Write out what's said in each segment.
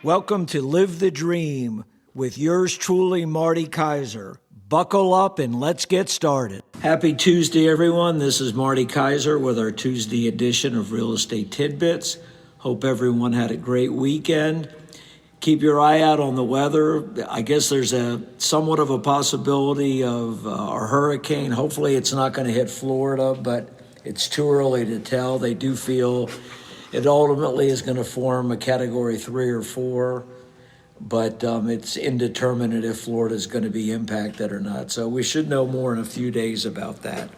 Welcome to Live the Dream with yours truly, Marty Kaiser. Buckle up and let's get started. Happy Tuesday, everyone. This is Marty Kaiser with our Tuesday edition of Real Estate Tidbits. Hope everyone had a great weekend. Keep your eye out on the weather. I guess there's somewhat of a possibility of a hurricane. Hopefully it's not going to hit Florida, but it's too early to tell. They do feel it ultimately is going to form a Category 3 or 4, but it's indeterminate if Florida is going to be impacted or not. So we should know more in a few days about that.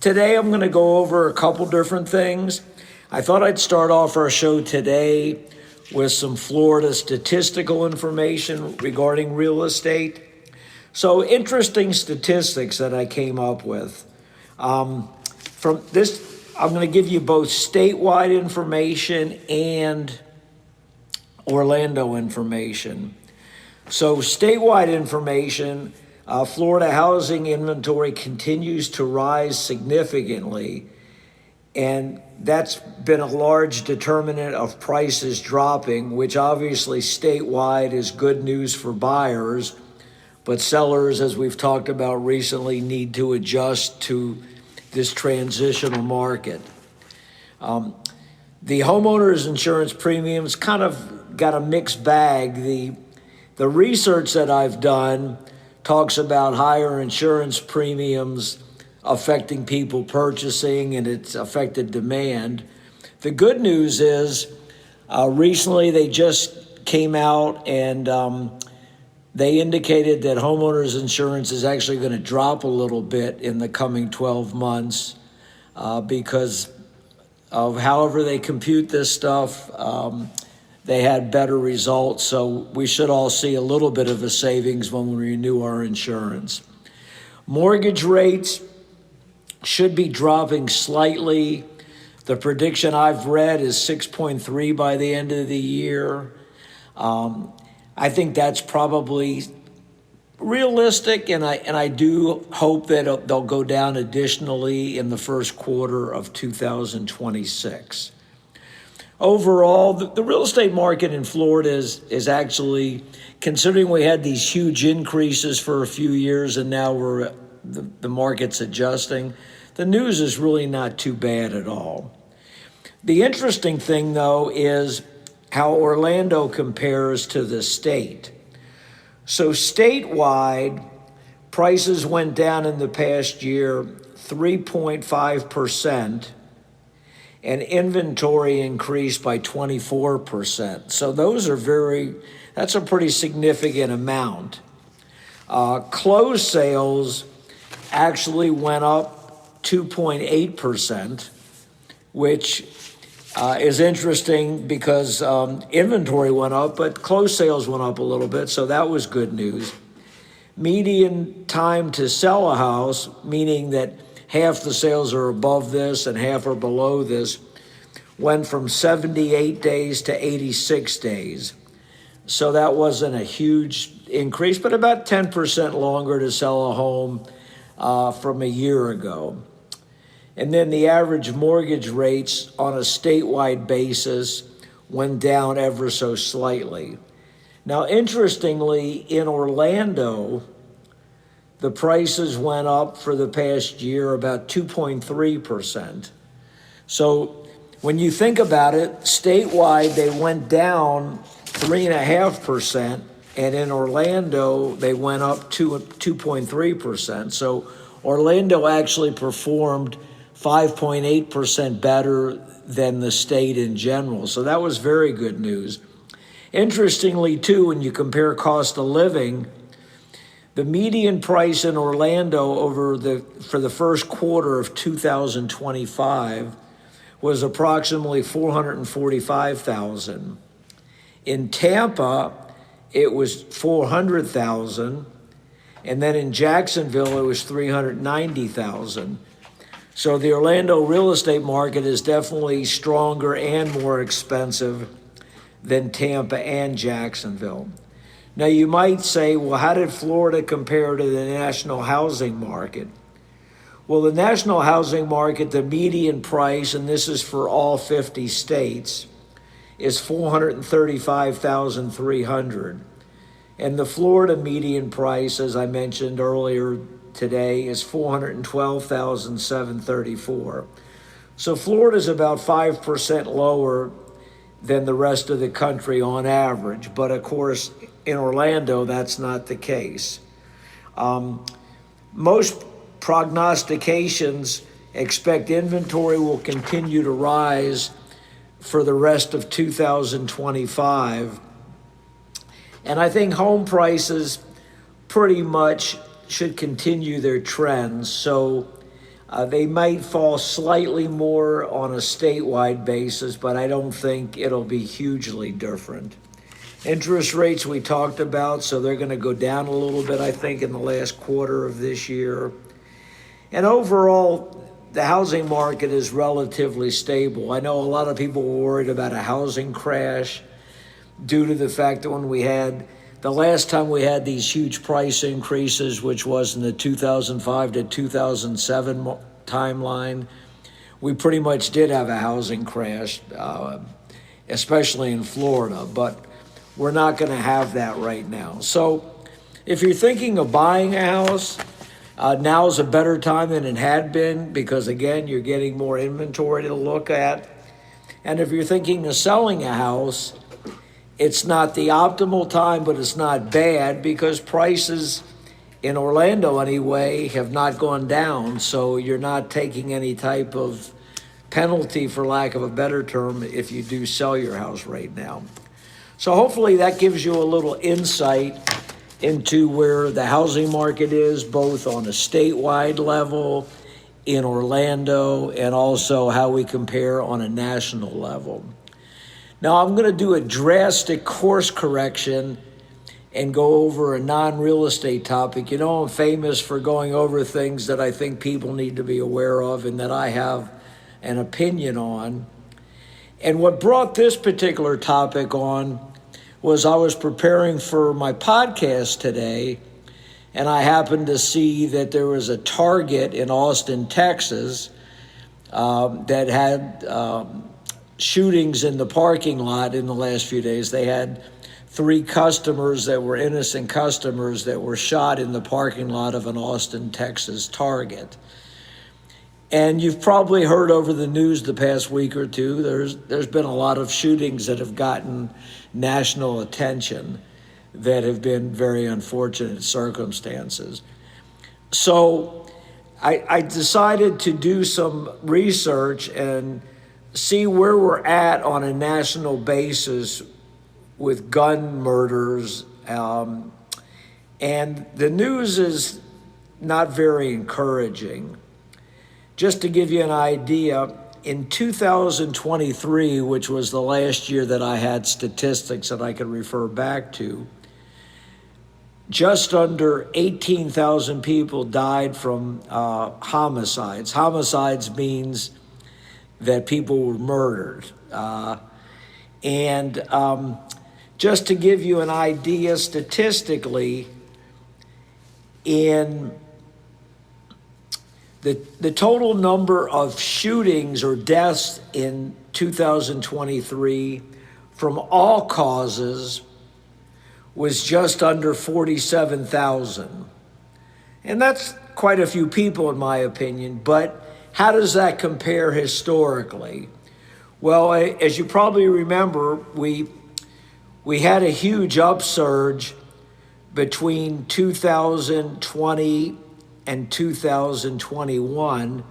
Today I'm going to go over a couple different things. I thought I'd start off our show today with some Florida statistical information regarding real estate. So interesting statistics that I came up with. From this, I'm going to give you both statewide information and Orlando information. So statewide information, Florida housing inventory continues to rise significantly, and that's been a large determinant of prices dropping, which obviously statewide is good news for buyers, but sellers, as we've talked about recently, need to adjust to this transitional market. The homeowners insurance premiums kind of got a mixed bag. The research that I've done talks about higher insurance premiums affecting people purchasing, and it's affected demand. The good news is recently they just came out and they indicated that homeowners insurance is actually going to drop a little bit in the coming 12 months because of however they compute this stuff. They had better results, so we should all see a little bit of a savings when we renew our insurance. Mortgage rates should be dropping slightly. The prediction I've read is 6.3 by the end of the year. I think that's probably realistic, and I do hope that they'll go down additionally in the first quarter of 2026. Overall, the real estate market in Florida is actually, considering we had these huge increases for a few years and now the market's adjusting, the news is really not too bad at all. The interesting thing, though, is how Orlando compares to the state. So statewide, prices went down in the past year 3.5%, and inventory increased by 24%. So that's a pretty significant amount. Closed sales actually went up 2.8%, which is interesting because inventory went up, but closed sales went up a little bit, so that was good news. Median time to sell a house, meaning that half the sales are above this and half are below this, went from 78 days to 86 days. So that wasn't a huge increase, but about 10% longer to sell a home from a year ago. And then the average mortgage rates on a statewide basis went down ever so slightly. Now, interestingly, in Orlando, the prices went up for the past year about 2.3%. So when you think about it, statewide, they went down 3.5%, and in Orlando, they went up 2.3%. So Orlando actually performed 5.8% better than the state in general. So that was very good news. Interestingly, too, when you compare cost of living, the median price in Orlando for the first quarter of 2025 was approximately $445,000. In Tampa, it was $400,000, and then in Jacksonville, it was $390,000. So the Orlando real estate market is definitely stronger and more expensive than Tampa and Jacksonville. Now you might say, well, how did Florida compare to the national housing market? Well, the national housing market, the median price, and this is for all 50 states, is 435,300. And the Florida median price, as I mentioned earlier today, is 412,734. So Florida is about 5% lower than the rest of the country on average. But of course, in Orlando, that's not the case. Most prognostications expect inventory will continue to rise for the rest of 2025. And I think home prices pretty much should continue their trends. So they might fall slightly more on a statewide basis, but I don't think it'll be hugely different. Interest rates we talked about, so they're going to go down a little bit, I think, in the last quarter of this year. And overall, the housing market is relatively stable. I know a lot of people were worried about a housing crash due to the fact that the last time we had these huge price increases, which was in the 2005 to 2007 timeline, we pretty much did have a housing crash, especially in Florida, but we're not going to have that right now. So if you're thinking of buying a house, now is a better time than it had been because, again, you're getting more inventory to look at. And if you're thinking of selling a house, it's not the optimal time, but it's not bad because prices in Orlando anyway have not gone down. So you're not taking any type of penalty, for lack of a better term, if you do sell your house right now. So hopefully that gives you a little insight into where the housing market is, both on a statewide level in Orlando and also how we compare on a national level. Now I'm going to do a drastic course correction and go over a non-real estate topic. You know, I'm famous for going over things that I think people need to be aware of and that I have an opinion on. And what brought this particular topic on was I was preparing for my podcast today, and I happened to see that there was a Target in Austin, Texas, that had shootings in the parking lot in the last few days. They had 3 customers that were innocent customers that were shot in the parking lot of an Austin, Texas Target. And you've probably heard over the news the past week or two, there's been a lot of shootings that have gotten national attention that have been very unfortunate circumstances. So I decided to do some research and see where we're at on a national basis with gun murders. And the news is not very encouraging. Just to give you an idea, in 2023, which was the last year that I had statistics that I could refer back to, just under 18,000 people died from homicides. Homicides means that people were murdered. Just to give you an idea statistically, in the total number of shootings or deaths in 2023 from all causes was just under 47,000. And that's quite a few people in my opinion, but how does that compare historically? Well, as you probably remember, we had a huge upsurge between 2020 and 2021,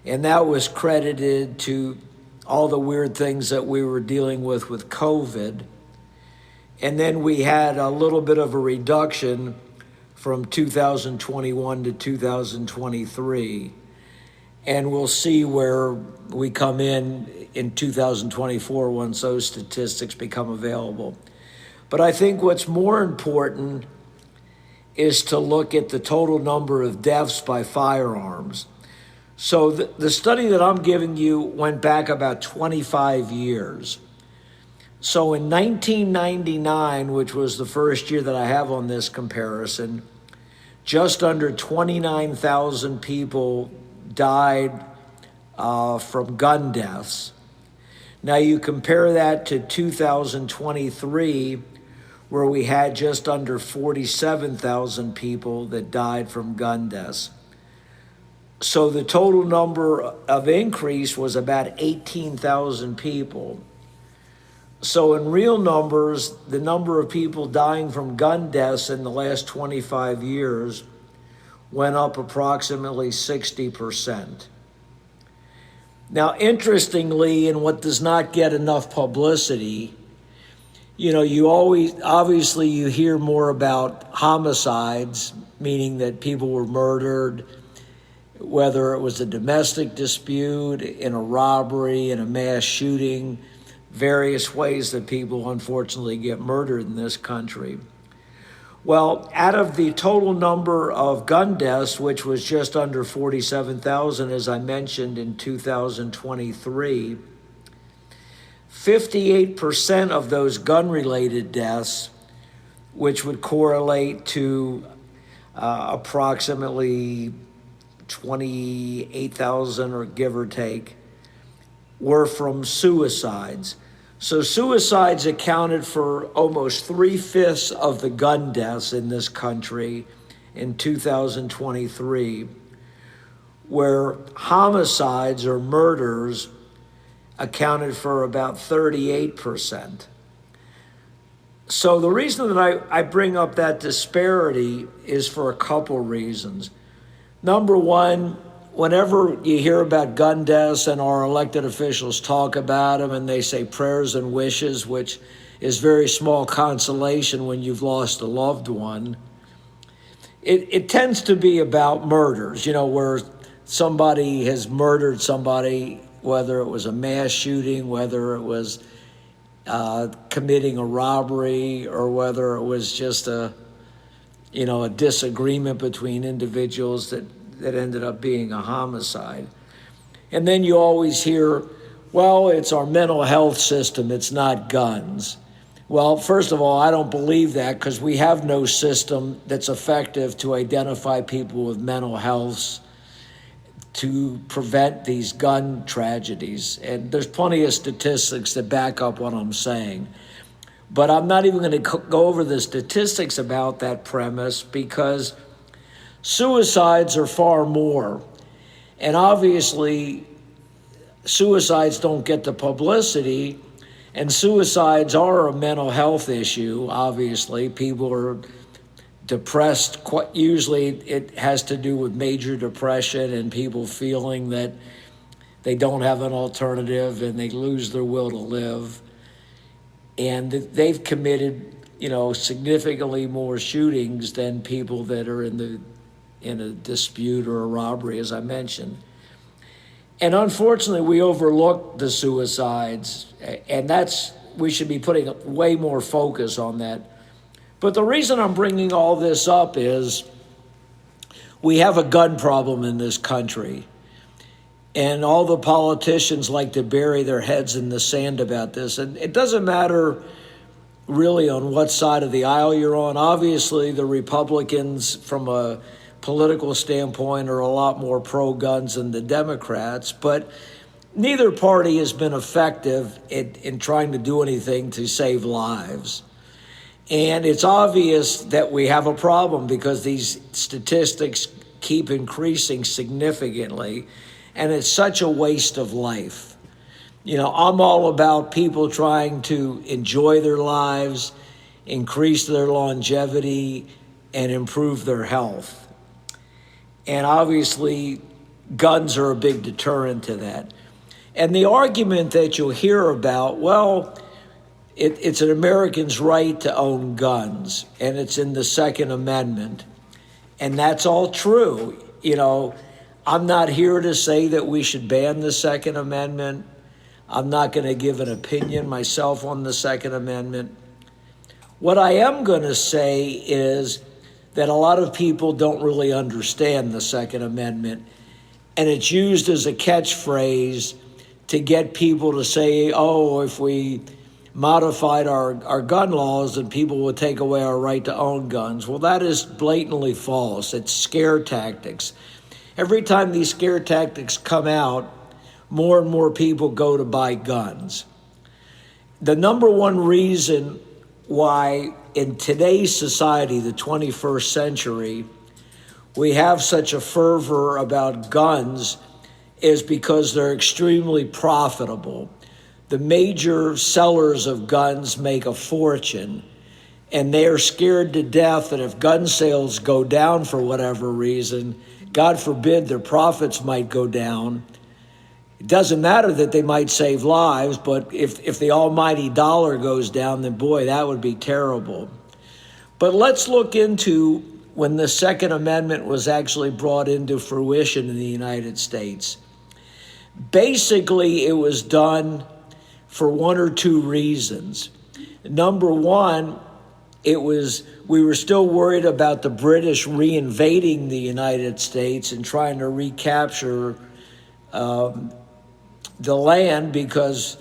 and that was credited to all the weird things that we were dealing with COVID. And then we had a little bit of a reduction from 2021 to 2023. And we'll see where we come in 2024 once those statistics become available. But I think what's more important is to look at the total number of deaths by firearms. So the study that I'm giving you went back about 25 years. So in 1999, which was the first year that I have on this comparison, just under 29,000 people died from gun deaths. Now you compare that to 2023, where we had just under 47,000 people that died from gun deaths. So the total number of increase was about 18,000 people. So in real numbers, the number of people dying from gun deaths in the last 25 years went up approximately 60%. Now, interestingly, and what does not get enough publicity, obviously you hear more about homicides, meaning that people were murdered, whether it was a domestic dispute, in a robbery, in a mass shooting, various ways that people unfortunately get murdered in this country. Well, out of the total number of gun deaths, which was just under 47,000, as I mentioned, in 2023, 58% of those gun-related deaths, which would correlate to approximately 28,000 or give or take, were from suicides. So suicides accounted for almost 3/5 of the gun deaths in this country in 2023, where homicides or murders accounted for about 38%. So the reason that I bring up that disparity is for a couple reasons. Number one, whenever you hear about gun deaths and our elected officials talk about them and they say prayers and wishes, which is very small consolation when you've lost a loved one, it tends to be about murders, where somebody has murdered somebody, whether it was a mass shooting, whether it was committing a robbery, or whether it was just a disagreement between individuals that ended up being a homicide. And then you always hear, well, it's our mental health system, it's not guns. Well, first of all, I don't believe that, because we have no system that's effective to identify people with mental health to prevent these gun tragedies. And there's plenty of statistics that back up what I'm saying. But I'm not even going to go over the statistics about that premise, because suicides are far more. And obviously, suicides don't get the publicity, and suicides are a mental health issue, obviously. People are depressed. Usually it has to do with major depression and people feeling that they don't have an alternative and they lose their will to live. And they've committed, significantly more shootings than people that are in a dispute or a robbery, as I mentioned. And unfortunately, we overlook the suicides, and we should be putting way more focus on that. But the reason I'm bringing all this up is we have a gun problem in this country, and all the politicians like to bury their heads in the sand about this. And it doesn't matter really on what side of the aisle you're on. Obviously, the Republicans, from a political standpoint, are a lot more pro-guns than the Democrats, but neither party has been effective in trying to do anything to save lives. And it's obvious that we have a problem because these statistics keep increasing significantly, and it's such a waste of life. I'm all about people trying to enjoy their lives, increase their longevity, and improve their health. And obviously, guns are a big deterrent to that. And the argument that you'll hear about, well, it's an American's right to own guns, and it's in the Second Amendment. And that's all true. I'm not here to say that we should ban the Second Amendment. I'm not going to give an opinion myself on the Second Amendment. What I am going to say is that a lot of people don't really understand the Second Amendment, and it's used as a catchphrase to get people to say, oh, if we modified our gun laws, then people would take away our right to own guns. Well, that is blatantly false. It's scare tactics. Every time these scare tactics come out, more and more people go to buy guns. The number one reason why in today's society, the 21st century, we have such a fervor about guns is because they're extremely profitable. The major sellers of guns make a fortune, and they are scared to death that if gun sales go down for whatever reason, God forbid their profits might go down. It doesn't matter that they might save lives, but if the almighty dollar goes down, then boy, that would be terrible. But let's look into when the Second Amendment was actually brought into fruition in the United States. Basically, it was done for one or two reasons. Number one, we were still worried about the British reinvading the United States and trying to recapture the land, because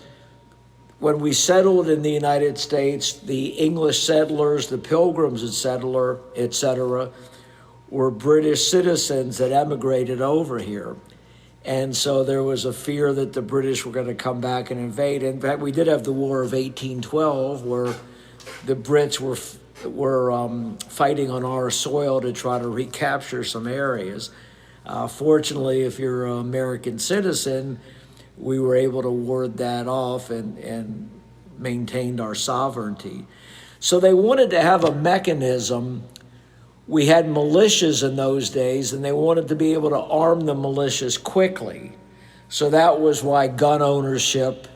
when we settled in the United States, the English settlers, the Pilgrims, etc., were British citizens that emigrated over here. And so there was a fear that the British were going to come back and invade. In fact, we did have the War of 1812, where the Brits were fighting on our soil to try to recapture some areas. Fortunately, if you're an American citizen, we were able to ward that off and maintained our sovereignty. So they wanted to have a mechanism. We had militias in those days, and they wanted to be able to arm the militias quickly. So that was why gun ownership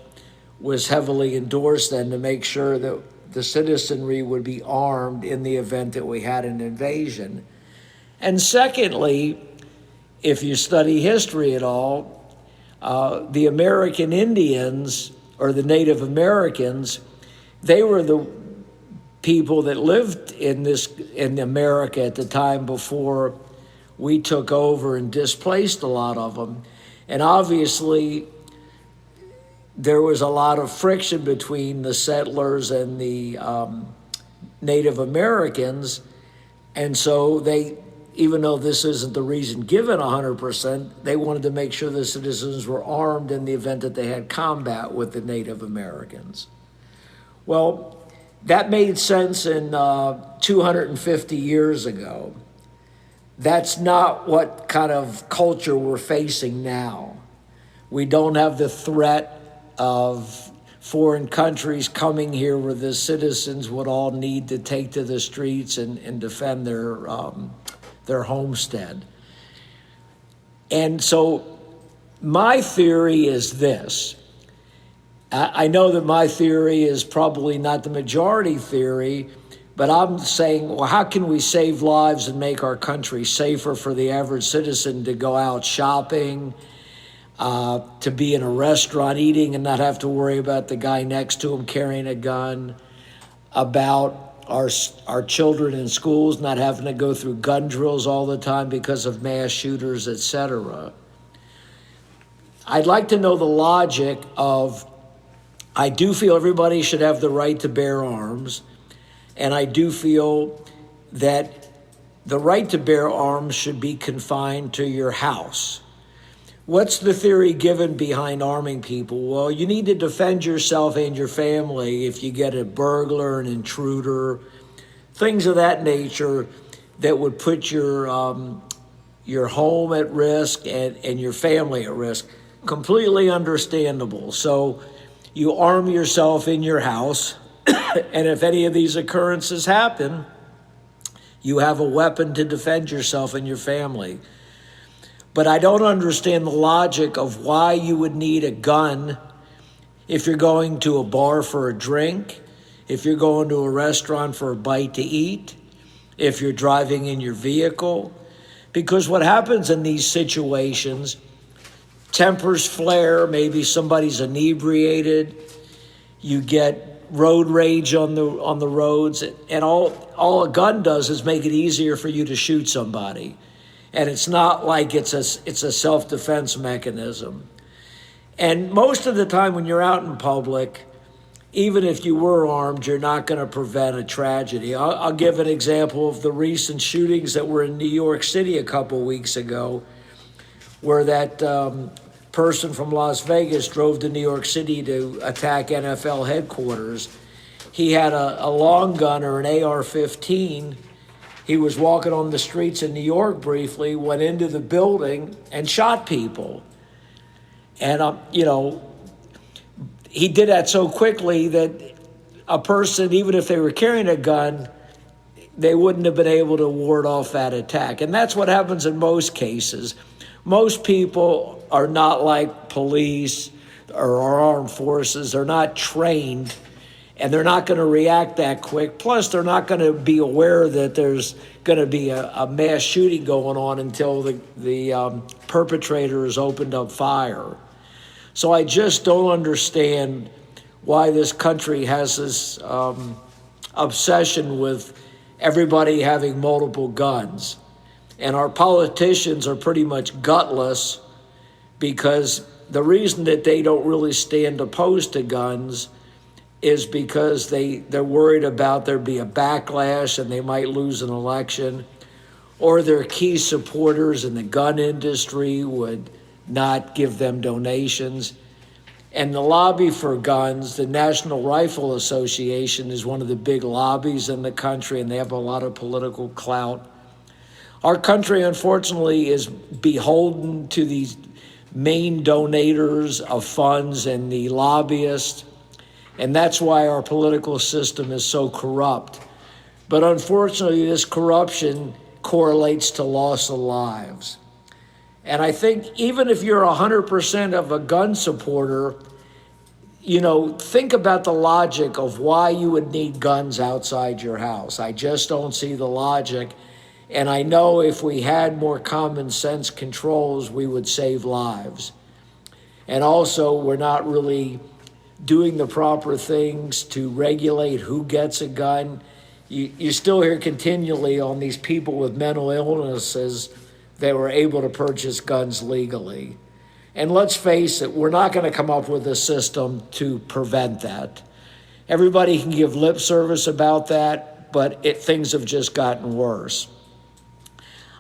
was heavily endorsed then, to make sure that the citizenry would be armed in the event that we had an invasion. And secondly, if you study history at all, the American Indians, or the Native Americans, they were the people that lived in America at the time before we took over and displaced a lot of them. And obviously, there was a lot of friction between the settlers and the Native Americans. And so they, even though this isn't the reason given 100%, they wanted to make sure the citizens were armed in the event that they had combat with the Native Americans. Well, that made sense in 250 years ago. That's not what kind of culture we're facing now. We don't have the threat of foreign countries coming here where the citizens would all need to take to the streets and defend their homestead. And so my theory is this. I know that my theory is probably not the majority theory, but I'm saying, well, how can we save lives and make our country safer for the average citizen to go out shopping, to be in a restaurant eating and not have to worry about the guy next to him carrying a gun, about our children in schools not having to go through gun drills all the time because of mass shooters, etc. I'd like to know the logic of, I do feel everybody should have the right to bear arms, and I do feel that the right to bear arms should be confined to your house. What's the theory given behind arming people? Well, you need to defend yourself and your family if you get a burglar, an intruder, things of that nature that would put your home at risk and your family at risk. Completely understandable. So you arm yourself in your house, and if any of these occurrences happen, you have a weapon to defend yourself and your family. But I don't understand the logic of why you would need a gun if you're going to a bar for a drink, if you're going to a restaurant for a bite to eat, if you're driving in your vehicle. Because what happens in these situations, tempers flare, maybe somebody's inebriated, you get road rage on the roads, and all a gun does is make it easier for you to shoot somebody. And it's not like it's a self-defense mechanism. And most of the time when you're out in public, even if you were armed, you're not going to prevent a tragedy. I'll give an example of the recent shootings that were in New York City a couple weeks ago, where that person from Las Vegas drove to New York City to attack NFL headquarters. He had a long gun or an AR-15. He was walking on the streets in New York briefly, went into the building and shot people. And, he did that so quickly that a person, even if they were carrying a gun, they wouldn't have been able to ward off that attack. And that's what happens in most cases. Most people are not like police or our armed forces. They're not trained, and they're not going to react that quick. Plus, they're not going to be aware that there's going to be a mass shooting going on until the perpetrator has opened up fire. So I just don't understand why this country has this obsession with everybody having multiple guns. And our politicians are pretty much gutless, because the reason that they don't really stand opposed to guns is because they're worried about there be a backlash and they might lose an election, or their key supporters in the gun industry would not give them donations. And the lobby for guns, the National Rifle Association, is one of the big lobbies in the country, and they have a lot of political clout. Our country, unfortunately, is beholden to these main donators of funds and the lobbyists, and that's why our political system is so corrupt. But unfortunately, this corruption correlates to loss of lives. And I think even if you're 100% of a gun supporter, think about the logic of why you would need guns outside your house. I just don't see the logic. And I know if we had more common sense controls, we would save lives. And also, we're not really doing the proper things to regulate who gets a gun. You still hear continually on these people with mental illnesses that were able to purchase guns legally. And let's face it, we're not going to come up with a system to prevent that. Everybody can give lip service about that, but things have just gotten worse.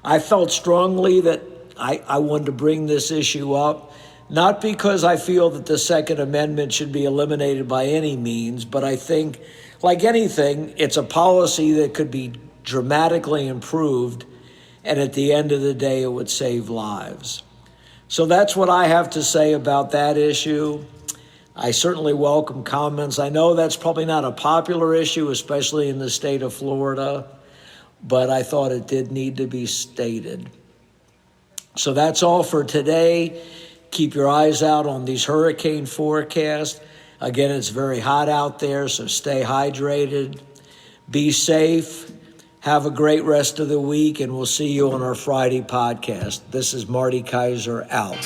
I felt strongly that I wanted to bring this issue up, not because I feel that the Second Amendment should be eliminated by any means, but I think, like anything, it's a policy that could be dramatically improved, and at the end of the day, it would save lives. So that's what I have to say about that issue. I certainly welcome comments. I know that's probably not a popular issue, especially in the state of Florida, but I thought it did need to be stated. So that's all for today. Keep your eyes out on these hurricane forecasts. Again, it's very hot out there, so stay hydrated. Be safe. Have a great rest of the week, and we'll see you on our Friday podcast. This is Marty Kaiser out.